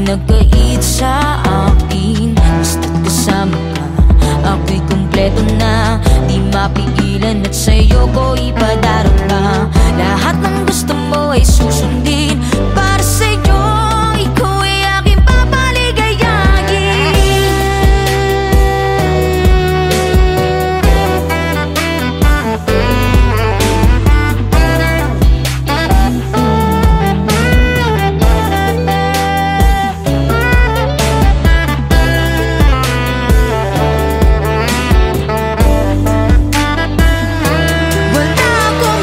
nagkait sa akin. Basta't kasama ka, ako'y kumpleto na. Di mapigilan at sa'yo ko ipadarama. Lahat ng gusto mo ay susundin. Para sa'yo, ikaw ay aking papaligayahin. Wala akong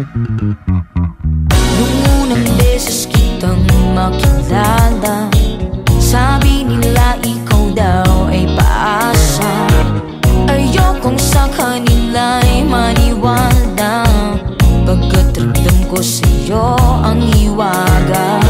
Nung unang beses kitang makilala, sabi nila ikaw daw ay paasa. Ayokong sa kanila'y maniwala, pagkat ramdam ko sa'yo ang hiwaga.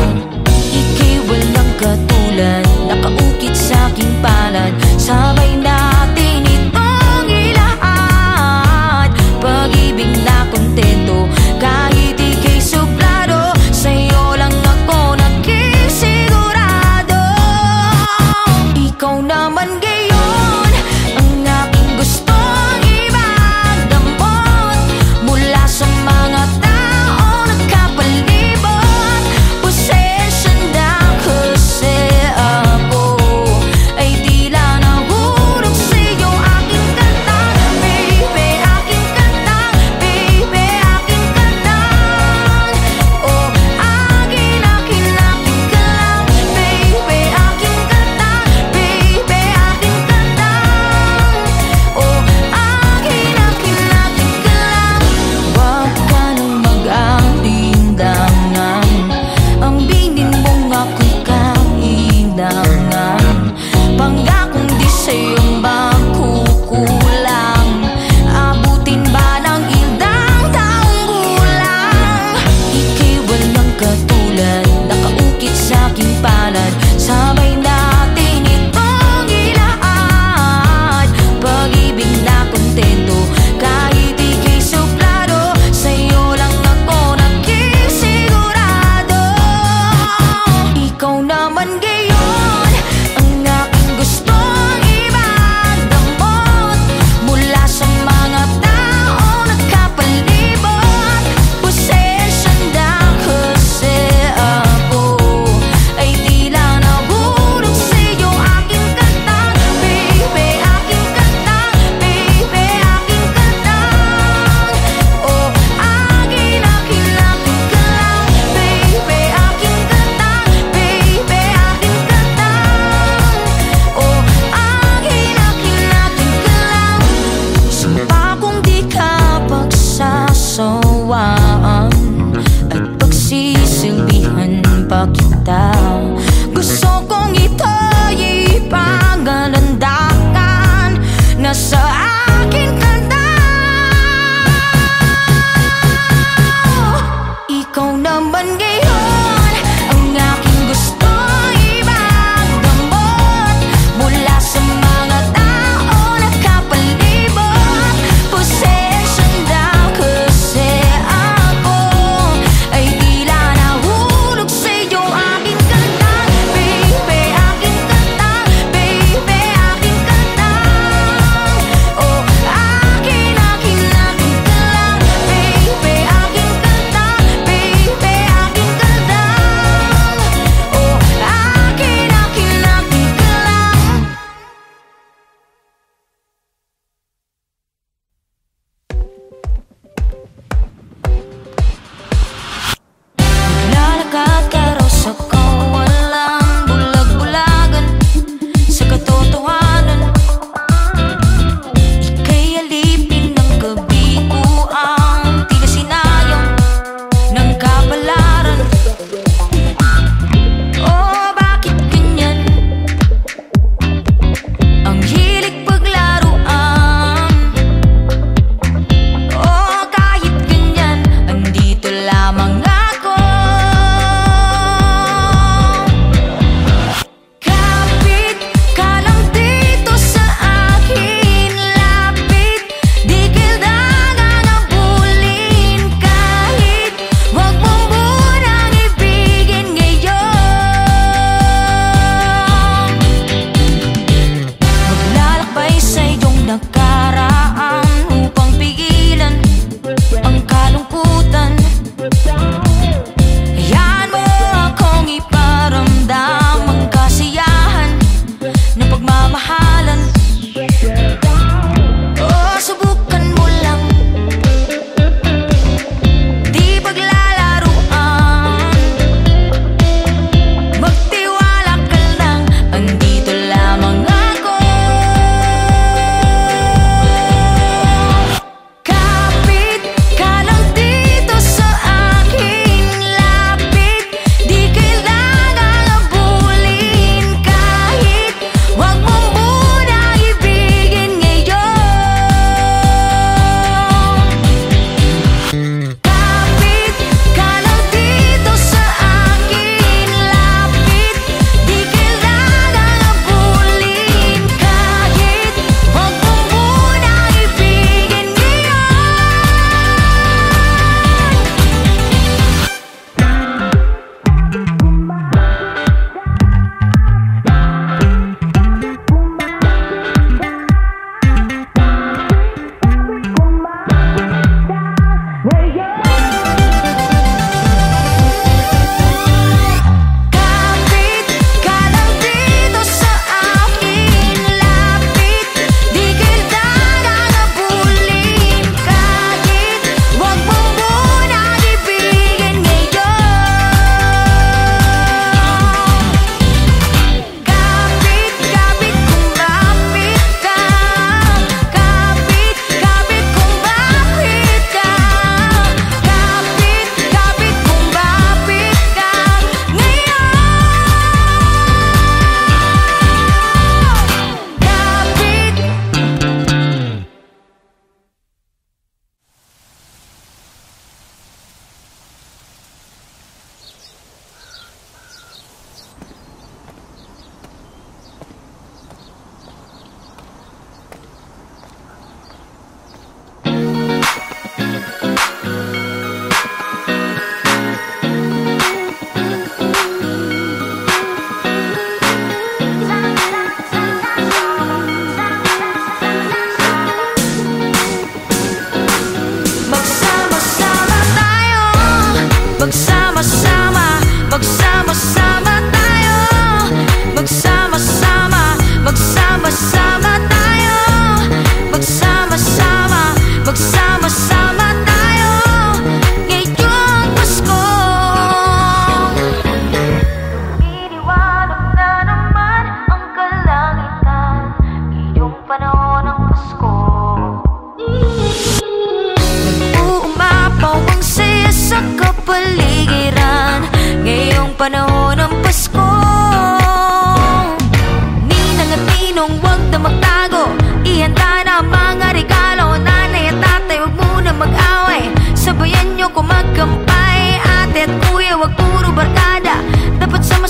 Ika'y walang katulad, nakaukit sa aking palad. Sabay natin itong ilahat, pag-ibig na kontento kahit ika'y suplado. Sa'yo lang ako nakisigurado. Ikaw naman ngayon ang aking gustong ipagdamot, mula sa mga tao nakapalibot. Pasensya na kasi ako ay tila nahulog sa'yo aking kanta. Baby, aking kanta. Baby, aking kanta. Oh, akin ka lang. Baby, aking kanta. Baby, aking kanta. Oh, akin ka lang. Huwag ka nang mag-alinlangan, ang binin mong ako'y kailangan. Pangakong di sa'yo magkukulang, abutin ba ng ilang taong gulang? Ika'y walang katulad, nakaukit sa aking palad. Sabay natin itong ilahat, pag-ibig na kontento kahit ika'y suplado. Sa'yo lang ako nakisigurado. Ikaw naman ngayon ang aking gustong ipagdamot, mula sa mga tao nakapalibot. Pasensya na kasi ako ay tila nahulog sa'yo aking kanta. Baby, aking kanta. Baby, aking kanta. Oh, akin ka lang. Baby, aking kanta. Baby, aking kanta. Oh, akin ka lang. Sumpa kung di ka pagsasawaan at pagsisilbihan pa kita. Gusto kong ito'y ipagalandakan na sa akin ka na. Ikaw naman ngayon ang aking gustong ipagdamot, mula sa mga tao nakapalibot. Pasensya na kasi ako ay tila nahulog sa'yo aking kanta.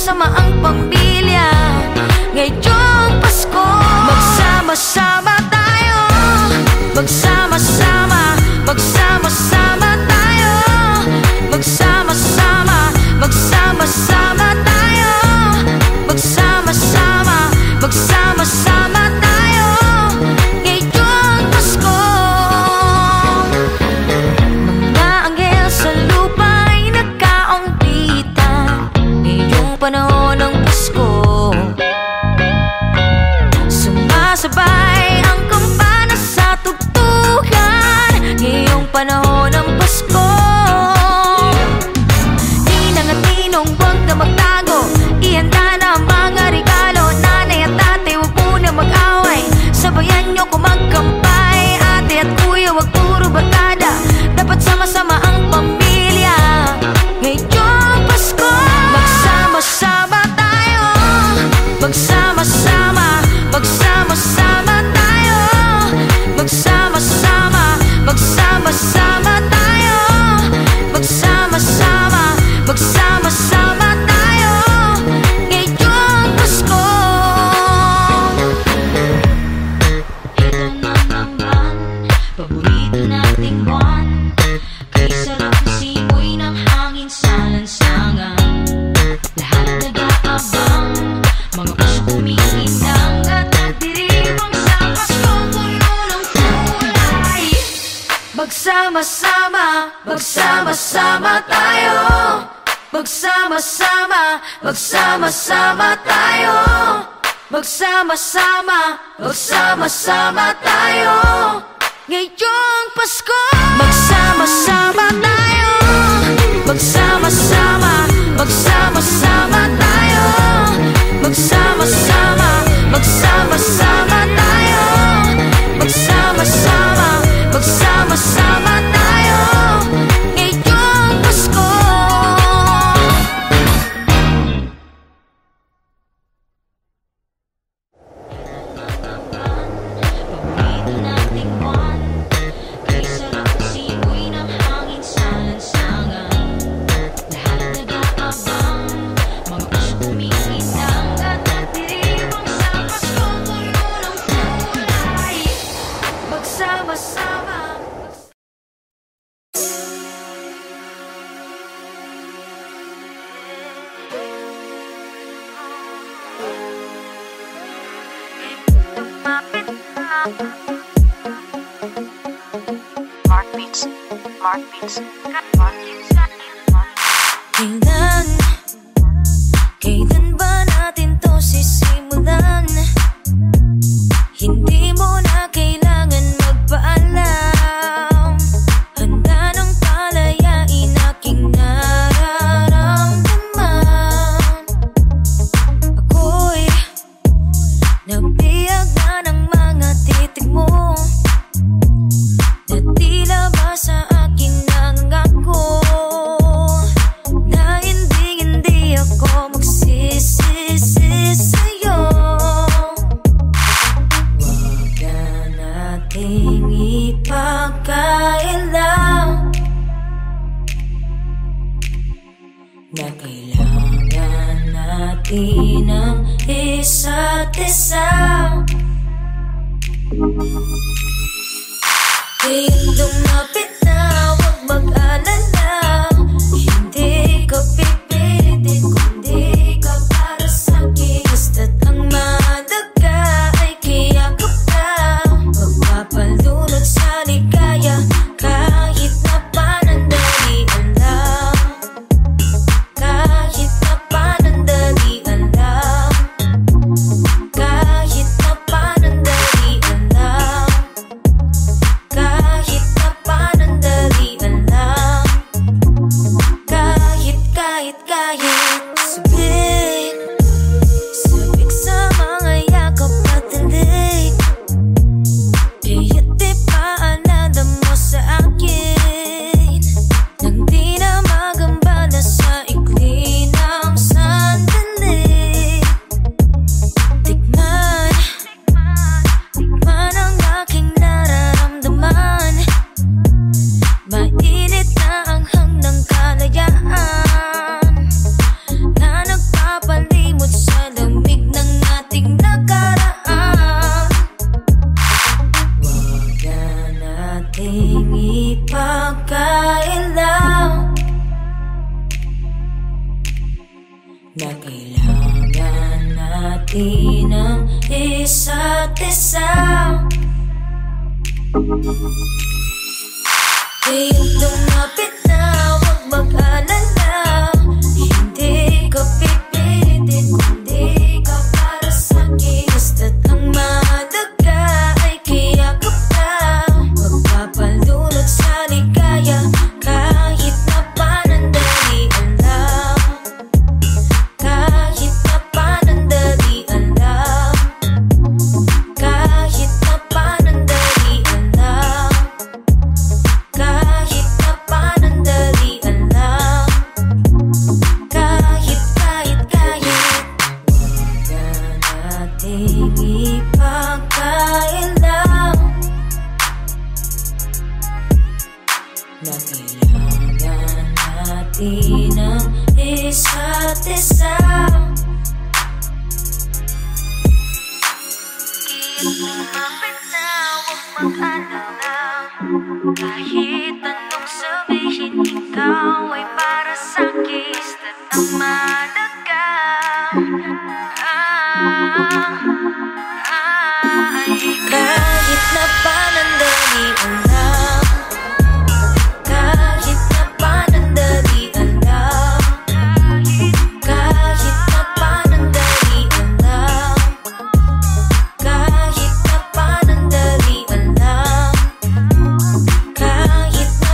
sama ang pamilya ngayong Pasko. Magsama-sama tayo, magsama-sama, magsama-sama tayo, magsama-sama, magsama-sama tayo, magsama-sama, magsama-sama tayo ngayong Pasko. Mga anghel sa lupa ay nagkaungpitan ngayong panahon ng Pasko. Sumasabay ang kampana sa tugtugan ngayong panahon ng Pasko. Ninang at ninong, huwag na magtago, ihanda na ang mga regalo. Nanay at tatay, huwag muna mag-away, sabayan nyo kung magkampay. Ate at kuya, huwag puro barkada, dapat sama-sama ang pamilya ngayong Pasko. Magsama-sama tayo, magsama-sama, magsama-sama tayo, magsama-sama, magsama-sama tayo, magsama-sama, magsama-sama tayo ngayong Pasko. Ito na naman, paborito nating buwan, kay sarap ng simoy ng hangin sa lansangan. Lahat nag-aabang, mga puso kumikinang at nagdiribang sa Pasko, puno ng kulay. Magsama-sama, magsama-sama tayo, magsama-sama, magsama-sama tayo, magsama-sama, magsama-sama tayo ngayong Pasko. Magsama-sama tayo, magsama-sama, magsama-sama tayo, magsama-sama, magsama-sama tayo, magsama-sama, magsama-sama tayo ngayong Pasko. Paborito nating buwan, kay sarap ng simoy ng hangin sa lansangan. Lahat nag-aabang, mga puso kumikinang at nagdiribang sa Pasko, puno ng kulay. Magsama-sama. Mark Beats, Mark Beats, Mark Beats. Kailan ba natin to sisimulan? Hindi mo na kailangan magpaalam, handa ng palayain aking nararamdaman. Ako'y nabiyag na ng mga titig mo, na tila ba sa akin nangako na hindi ako magsisisi sa'yo. Huwag na nating ipagkailang na kailangan natin ang isa't isa. Ngayon lumapit na, huwag mag-alala, hindi ka pipilitin kundi ka para sa'kin. Basta't ang mahalaga ay kiyakap ka, magpapalunod sa ligaya kahit na panandalian lang, kahit na panandalian lang, kahit na panandalian lang, kahit na Di lumapit na, huwag mag-alala. Hindi ka pipilitin, kundi ka para sa'kin. Basta't ang mahalaga ay kiyakap ka. Magpapalunod sa ligaya kahit na panandalian lang. Kahit na panandalian lang. Kahit na panandalian lang. Kahit na panandalian lang. Kahit Huwag na nating ipagkailang na kailangan natin ang isa't isa. Lumapit na, huwag mag-alala. Kahit anong sabihin, ikaw ay para sa'kin. Basta't ang mahalaga kahit na panandalian lang. Kahit na panandalian lang. Kahit na panandalian lang. Kahit na panandalian lang. Kahit na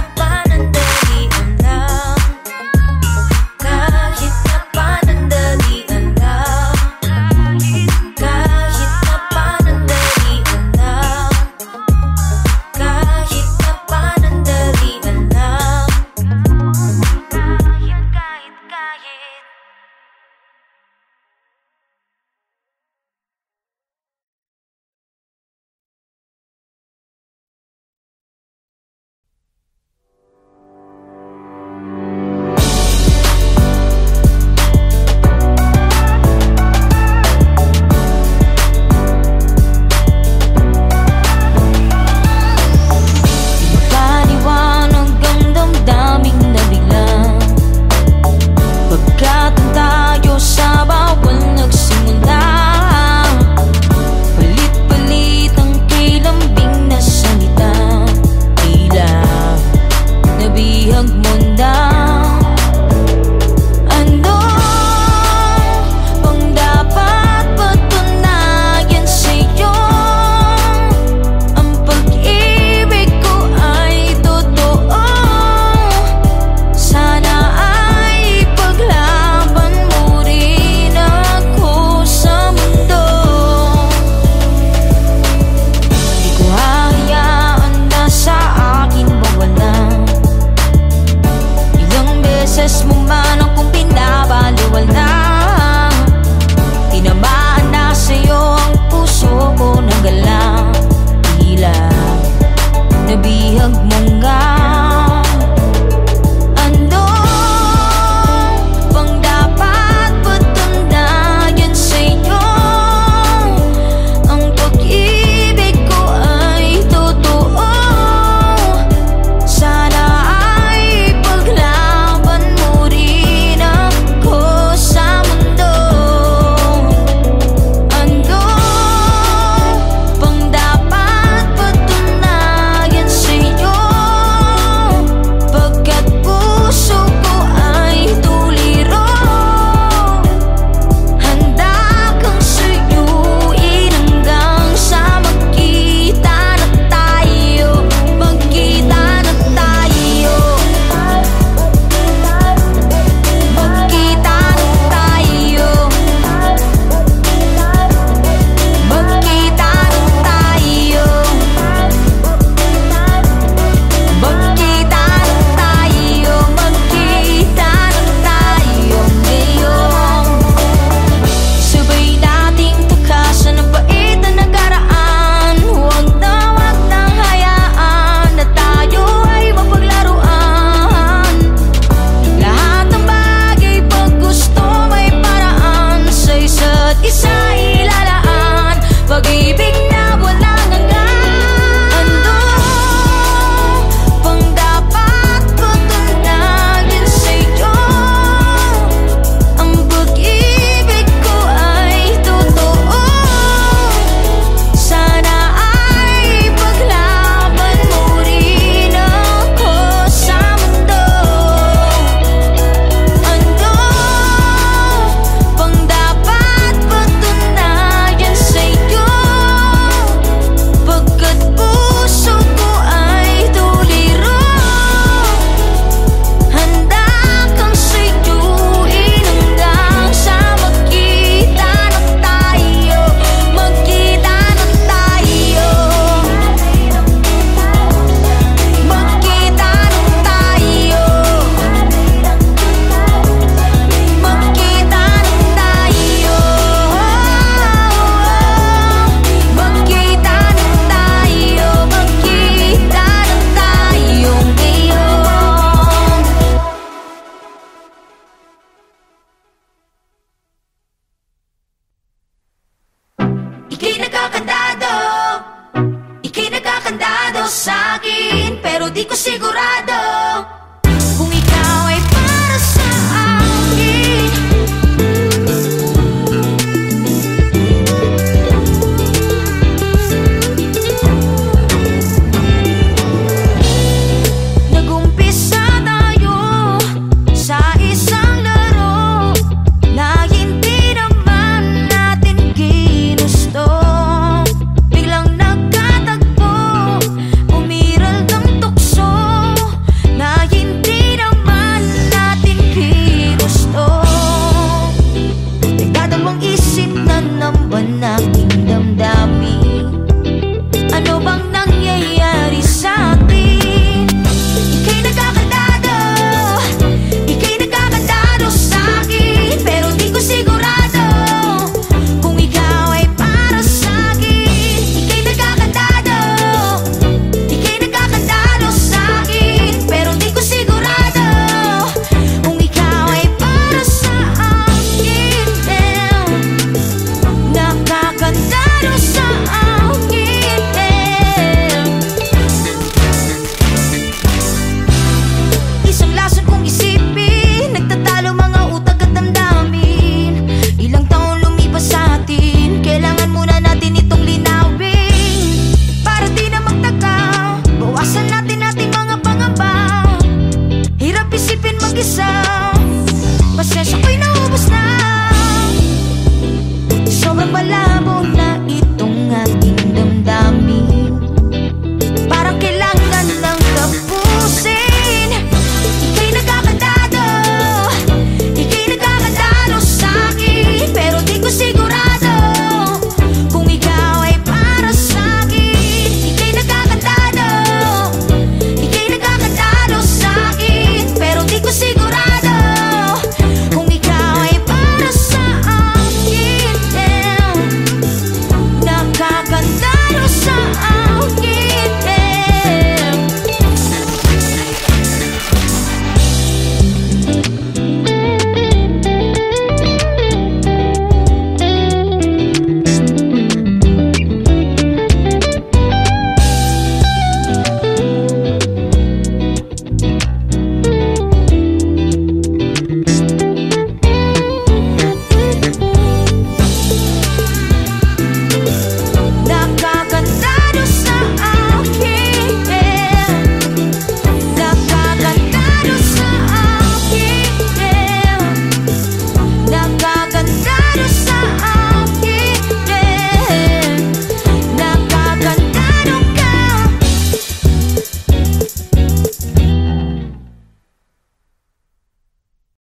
mag-isa. Pasensya ko'y naubos na.